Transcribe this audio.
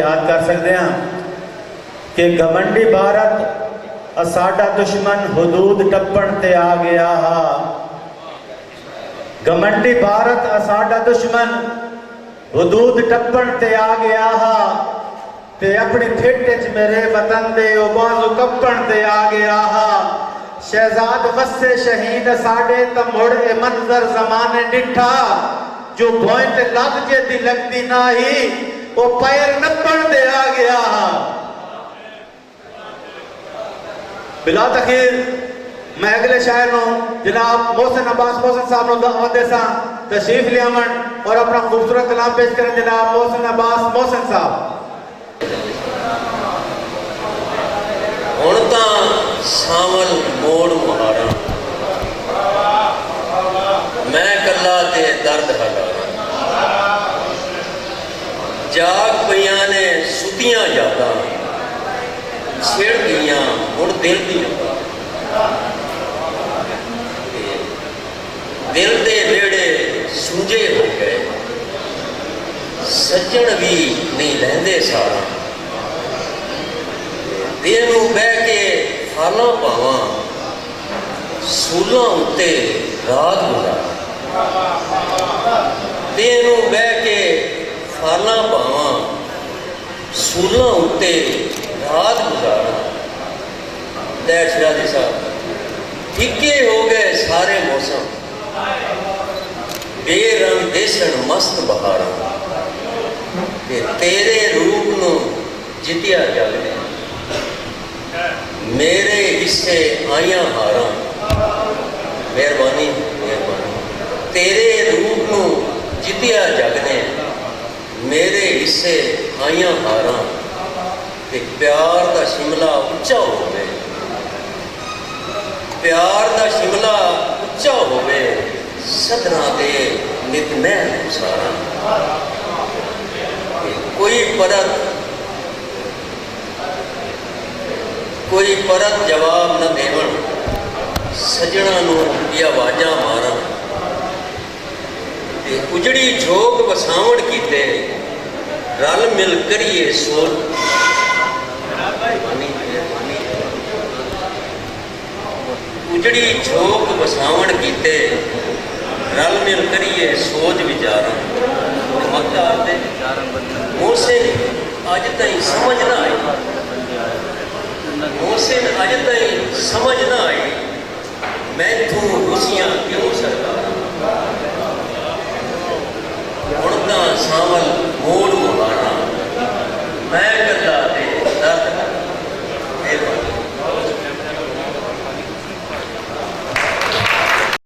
याद कर सकते हैं कि घमंडी भारत साडा दुश्मन हुदूद टप्पण ते आ गया हा। घमंडी भारत साडा दुश्मन हुदूद टप्पण ते आ गया हा ते अपनी ठिठ च मेरे वतन दे ओ बाजू कप्पण ते आ गया हा। शहजाद वस्से शहीद साडे त मुड़ ए मंजर जमाने डिठा जो भोए ते लग जे दी लगदी ना ही ओ पैर नप्पण दे आ गया हा। बिला तखीर मैं अगले शायर नो जनाब मोहसिन अब्बास मोहसिन साहब नो दावत देसा तशरीफ लियावन और अपना खूबसूरत कलाम पेश करें जनाब मोहसिन अब्बास मोहसिन साहब। हुण तां सावल मोड़ मुहारा मैं कला ते दर्द हगारा जाग पईयां ने सुतियां यादां छिड़ गईयां हुण दिल दी दिल दे वेड़े सुंजे हो गए सज्जण भी नहीं लहंदे सारा दिल नूं बह के फालां पावां सूलां उत्ते रात गुजारा दिल नूं बह के फालां पावां सूलां उत्ते रात गुजारा। दैट शिराज़ी साहब फिक्के हो गए सारे मौसम बेरंग देसन मस्त बहारा ते तेरे रूप नूं जितिया जग ने मेरे हिस्से आइयां हारां। मेहरबानी मेहरबानी तेरे रूप नूं जितिया जग ने मेरे हिस्से आइयां हारां ते प्यार दा शिमला उच्चा होवे प्यार दा शिमला उच्चा होवे सदना दे नित महल सारा कोई परत जवाब न देवन सजना नूं ये आवाज़ां मारां ते उजड़ी झोक वसावण कीते रल मिल करिए सोच उजड़ी झोक वसावण कीते रल मिल करिए सोच विचारां मोहसिन अज ताईं समझ ना आई मोहसिन अज ताईं समझ ना आई मैथों खुशियां क्यों सरकार हुण तां सावल मोड़ मुहारा मैं कला ते दर्द।